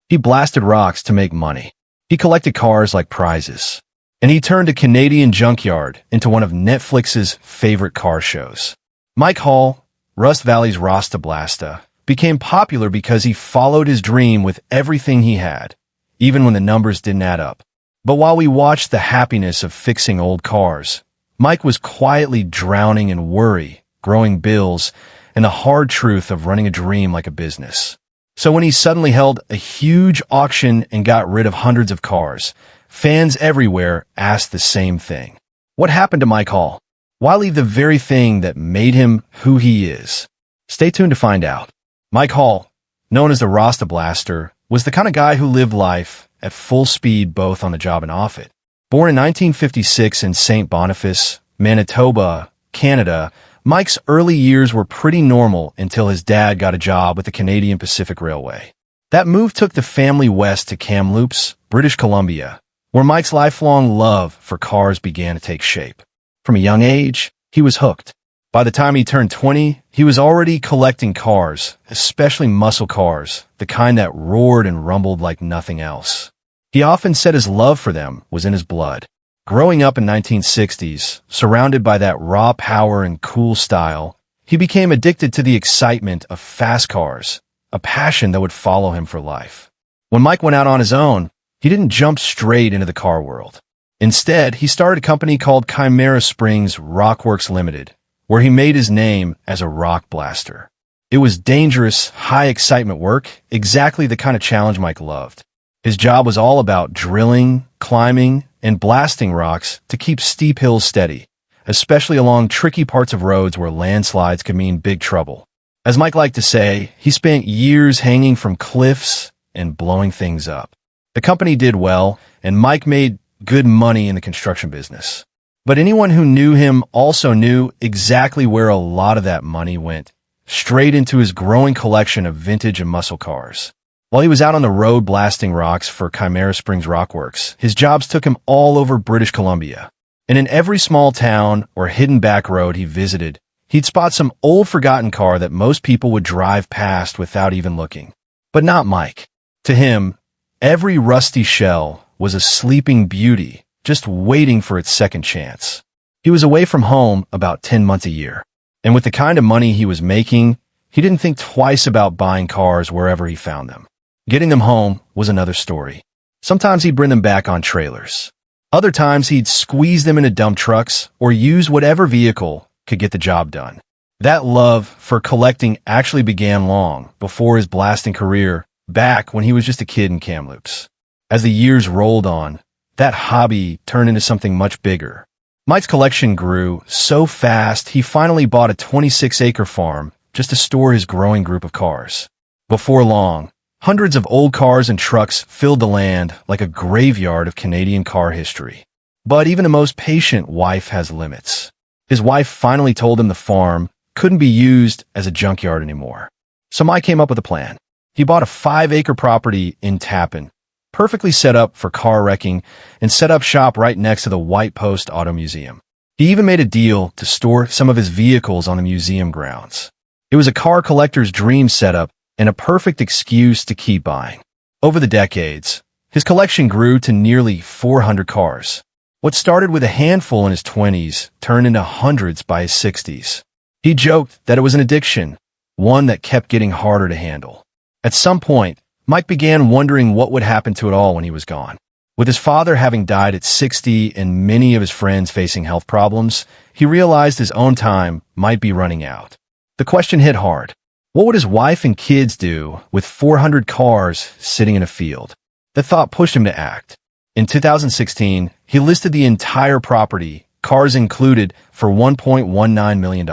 He blasted rocks to make money. He collected cars like prizes. And he turned a Canadian junkyard into one of Netflix's favorite car shows. Mike Hall, Rust Valley's Rasta Blasta, became popular because he followed his dream with everything he had, even when the numbers didn't add up. But while we watched the happiness of fixing old cars, Mike was quietly drowning in worry, growing bills, and the hard truth of running a dream like a business. So when he suddenly held a huge auction and got rid of hundreds of cars, fans everywhere asked the same thing. What happened to Mike Hall? Why leave the very thing that made him who he is? Stay tuned to find out. Mike Hall, known as the Rasta Blaster, was the kind of guy who lived life at full speed both on the job and off it. Born in 1956 in St. Boniface, Manitoba, Canada, Mike's early years were pretty normal until his dad got a job with the Canadian Pacific Railway. That move took the family west to Kamloops, British Columbia, where Mike's lifelong love for cars began to take shape. From a young age, he was hooked. By the time he turned 20, he was already collecting cars, especially muscle cars, the kind that roared and rumbled like nothing else. He often said his love for them was in his blood. Growing up in 1960s, surrounded by that raw power and cool style, he became addicted to the excitement of fast cars, a passion that would follow him for life. When Mike went out on his own, he didn't jump straight into the car world. Instead, he started a company called Chimera Springs Rockworks Limited, where he made his name as a rock blaster. It was dangerous, high-excitement work, exactly the kind of challenge Mike loved. His job was all about drilling, climbing, and blasting rocks to keep steep hills steady, especially along tricky parts of roads where landslides could mean big trouble. As Mike liked to say, he spent years hanging from cliffs and blowing things up. The company did well, and Mike made good money in the construction business. But anyone who knew him also knew exactly where a lot of that money went, straight into his growing collection of vintage and muscle cars. While he was out on the road blasting rocks for Chimera Springs Rockworks, his jobs took him all over British Columbia. And in every small town or hidden back road he visited, he'd spot some old forgotten car that most people would drive past without even looking. But not Mike. To him, every rusty shell was a sleeping beauty, just waiting for its second chance. He was away from home about 10 months a year. And with the kind of money he was making, he didn't think twice about buying cars wherever he found them. Getting them home was another story. Sometimes he'd bring them back on trailers. Other times he'd squeeze them into dump trucks or use whatever vehicle could get the job done. That love for collecting actually began long before his blasting career, back when he was just a kid in Kamloops. As the years rolled on, that hobby turned into something much bigger. Mike's collection grew so fast he finally bought a 26-acre farm just to store his growing group of cars. Before long, hundreds of old cars and trucks filled the land like a graveyard of Canadian car history. But even the most patient wife has limits. His wife finally told him the farm couldn't be used as a junkyard anymore. So Mike came up with a plan. He bought a 5-acre property in Tappan, perfectly set up for car wrecking, and set up shop right next to the White Post Auto Museum. He even made a deal to store some of his vehicles on the museum grounds. It was a car collector's dream setup and a perfect excuse to keep buying. Over the decades, his collection grew to nearly 400 cars. What started with a handful in his 20s turned into hundreds by his 60s. He joked that it was an addiction, one that kept getting harder to handle. At some point, Mike began wondering what would happen to it all when he was gone. With his father having died at 60 and many of his friends facing health problems, he realized his own time might be running out. The question hit hard. What would his wife and kids do with 400 cars sitting in a field? The thought pushed him to act. In 2016, he listed the entire property, cars included, for $1.19 million.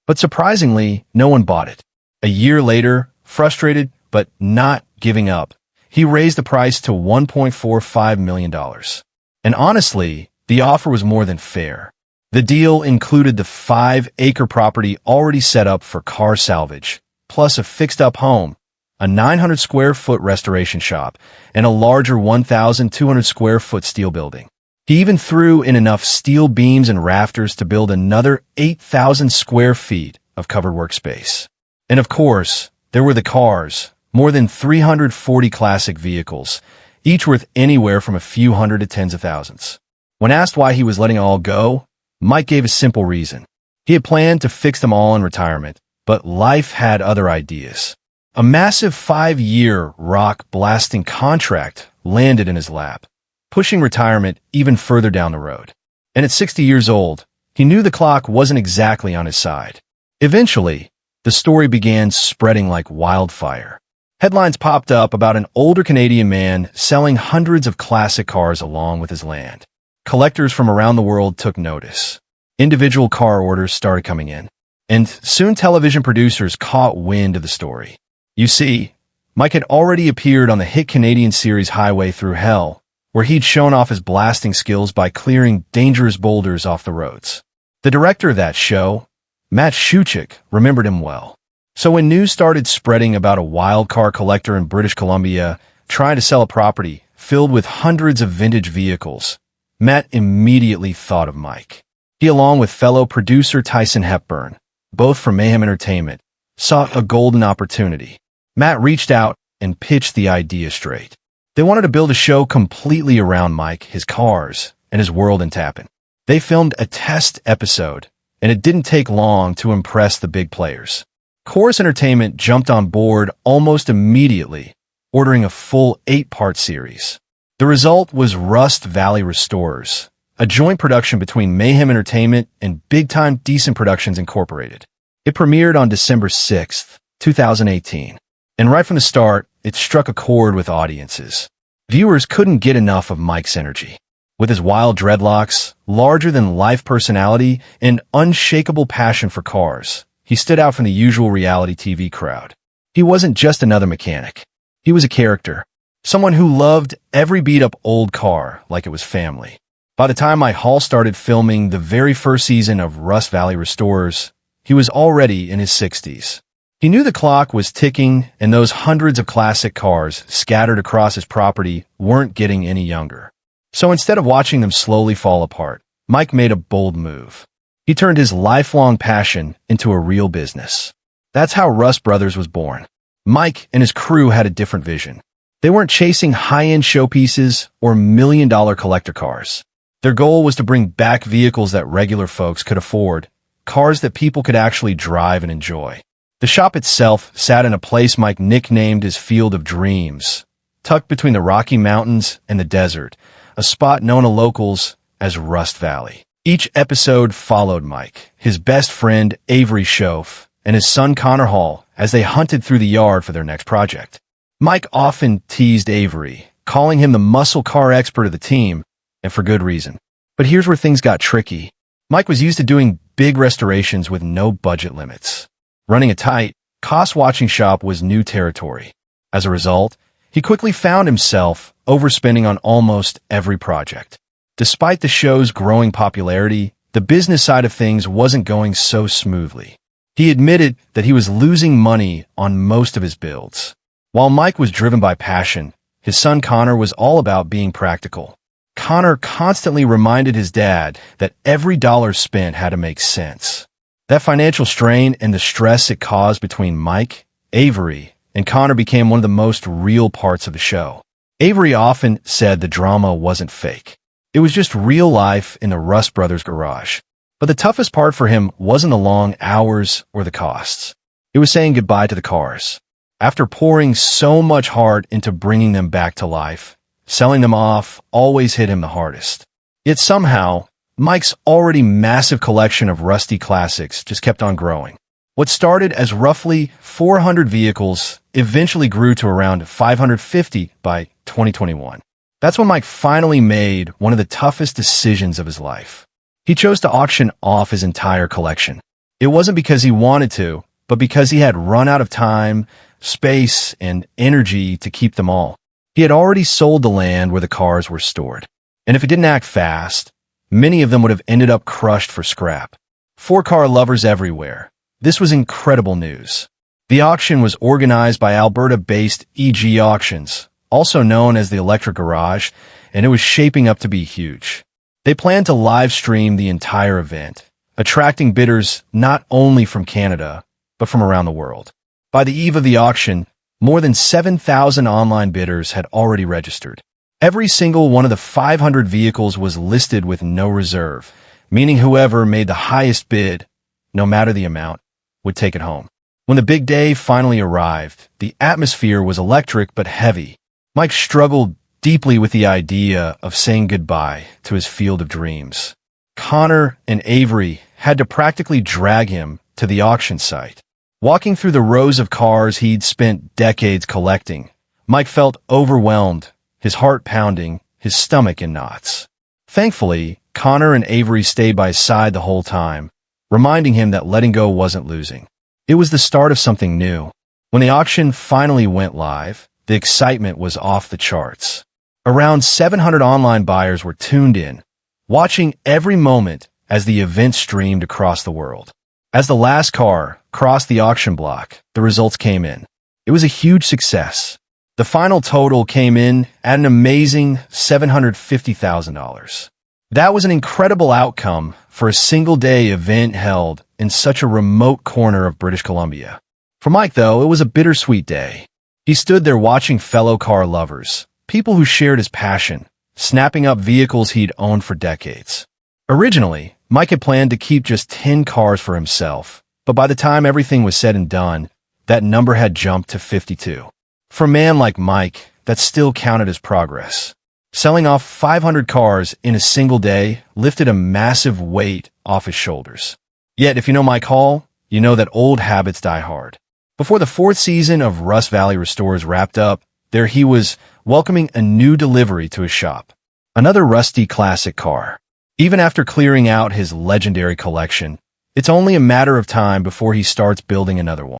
But surprisingly, no one bought it. A year later, frustrated but not giving up, he raised the price to $1.45 million. And honestly, the offer was more than fair. The deal included the 5-acre property already set up for car salvage, plus a fixed-up home, a 900-square-foot restoration shop, and a larger 1,200-square-foot steel building. He even threw in enough steel beams and rafters to build another 8,000 square feet of covered workspace. And of course, there were the cars, more than 340 classic vehicles, each worth anywhere from a few hundred to tens of thousands. When asked why he was letting it all go, Mike gave a simple reason. He had planned to fix them all in retirement, but life had other ideas. A massive 5-year rock-blasting contract landed in his lap, pushing retirement even further down the road. And at 60 years old, he knew the clock wasn't exactly on his side. Eventually, the story began spreading like wildfire. Headlines popped up about an older Canadian man selling hundreds of classic cars along with his land. Collectors from around the world took notice. Individual car orders started coming in, and soon television producers caught wind of the story. You see, Mike had already appeared on the hit Canadian series Highway Through Hell, where he'd shown off his blasting skills by clearing dangerous boulders off the roads. The director of that show, Matt Shuchik, remembered him well. So when news started spreading about a wild car collector in British Columbia trying to sell a property filled with hundreds of vintage vehicles, Matt immediately thought of Mike. He, along with fellow producer Tyson Hepburn, both from Mayhem Entertainment, sought a golden opportunity. Matt reached out and pitched the idea straight. They wanted to build a show completely around Mike, his cars, and his world in Tappan. They filmed a test episode, and it didn't take long to impress the big players. Chorus Entertainment jumped on board almost immediately, ordering a full 8-part series. The result was Rust Valley Restorers, a joint production between Mayhem Entertainment and Big Time Decent Productions Incorporated. It premiered on December 6, 2018, and right from the start, it struck a chord with audiences. Viewers couldn't get enough of Mike's energy. With his wild dreadlocks, larger-than-life personality, and unshakable passion for cars, he stood out from the usual reality TV crowd. He wasn't just another mechanic. He was a character, someone who loved every beat-up old car like it was family. By the time Mike Hall started filming the very first season of Rust Valley Restorers, he was already in his 60s. He knew the clock was ticking, and those hundreds of classic cars scattered across his property weren't getting any younger. So instead of watching them slowly fall apart, Mike made a bold move. He turned his lifelong passion into a real business. That's how Rust Brothers was born. Mike and his crew had a different vision. They weren't chasing high-end showpieces or million-dollar collector cars. Their goal was to bring back vehicles that regular folks could afford, cars that people could actually drive and enjoy. The shop itself sat in a place Mike nicknamed his Field of Dreams, tucked between the Rocky Mountains and the desert, a spot known to locals as Rust Valley. Each episode followed Mike, his best friend Avery Schoaf, and his son Connor Hall as they hunted through the yard for their next project. Mike often teased Avery, calling him the muscle car expert of the team, and for good reason. But here's where things got tricky. Mike was used to doing big restorations with no budget limits. Running a tight, cost-watching shop was new territory. As a result, he quickly found himself overspending on almost every project. Despite the show's growing popularity, the business side of things wasn't going so smoothly. He admitted that he was losing money on most of his builds. While Mike was driven by passion, his son Connor was all about being practical. Connor constantly reminded his dad that every dollar spent had to make sense. That financial strain and the stress it caused between Mike, Avery, and Connor became one of the most real parts of the show. Avery often said the drama wasn't fake. It was just real life in the Rust Brothers garage. But the toughest part for him wasn't the long hours or the costs. It was saying goodbye to the cars. After pouring so much heart into bringing them back to life, selling them off always hit him the hardest. Yet somehow, Mike's already massive collection of rusty classics just kept on growing. What started as roughly 400 vehicles eventually grew to around 550 by 2021. That's when Mike finally made one of the toughest decisions of his life. He chose to auction off his entire collection. It wasn't because he wanted to, but because he had run out of time, space, and energy to keep them all. He had already sold the land where the cars were stored. And if he didn't act fast, many of them would have ended up crushed for scrap. For car lovers everywhere, this was incredible news. The auction was organized by Alberta-based EG Auctions, also known as the Electric Garage, and it was shaping up to be huge. They planned to live stream the entire event, attracting bidders not only from Canada, but from around the world. By the eve of the auction, More than 7,000 online bidders had already registered. Every single one of the 500 vehicles was listed with no reserve, meaning whoever made the highest bid, no matter the amount, would take it home. When the big day finally arrived, the atmosphere was electric but heavy. Mike struggled deeply with the idea of saying goodbye to his field of dreams. Connor and Avery had to practically drag him to the auction site. Walking through the rows of cars he'd spent decades collecting, Mike felt overwhelmed, his heart pounding, his stomach in knots. Thankfully, Connor and Avery stayed by his side the whole time, reminding him that letting go wasn't losing. It was the start of something new. When the auction finally went live, the excitement was off the charts. Around 700 online buyers were tuned in, watching every moment as the event streamed across the world. As the last car crossed the auction block, the results came in. It was a huge success. The final total came in at an amazing $750,000. That was an incredible outcome for a single-day event held in such a remote corner of British Columbia. For Mike, though, it was a bittersweet day. He stood there watching fellow car lovers, people who shared his passion, snapping up vehicles he'd owned for decades. Originally, Mike had planned to keep just 10 cars for himself, but by the time everything was said and done, that number had jumped to 52. For a man like Mike, that still counted as progress. Selling off 500 cars in a single day lifted a massive weight off his shoulders. Yet, if you know Mike Hall, you know that old habits die hard. Before the 4th season of Rust Valley Restores wrapped up, there he was, welcoming a new delivery to his shop. Another rusty classic car. Even after clearing out his legendary collection, it's only a matter of time before he starts building another one.